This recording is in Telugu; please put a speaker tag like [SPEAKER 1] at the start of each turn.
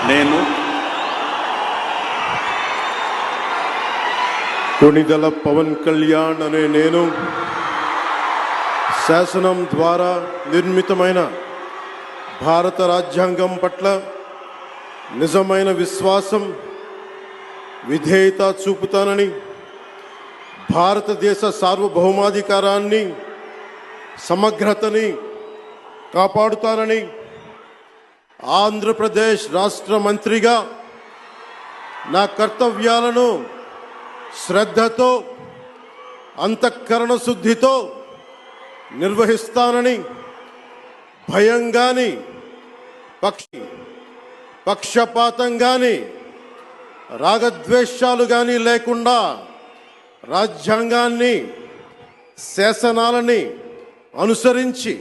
[SPEAKER 1] నేను
[SPEAKER 2] కొణిదెల పవన్ కళ్యాణ్ అనే నేను శాసనం ద్వారా నిర్మితమైన భారత రాజ్యాంగం పట్ల నిజమైన విశ్వాసం, విధేయత చూపుతానని, భారతదేశ సార్వభౌమాధికారాన్ని, సమగ్రతని కాపాడుతానని, ఆంధ్రప్రదేశ్ రాష్ట్ర మంత్రిగా నా కర్తవ్యాలను శ్రద్ధతో, అంతఃకరణ శుద్ధితో నిర్వహిస్తానని, భయం గాని, పక్షపాతం గాని, రాగద్వేషాలు గాని లేకుండా రాజ్యాంగాన్ని, శాసనాలని అనుసరించి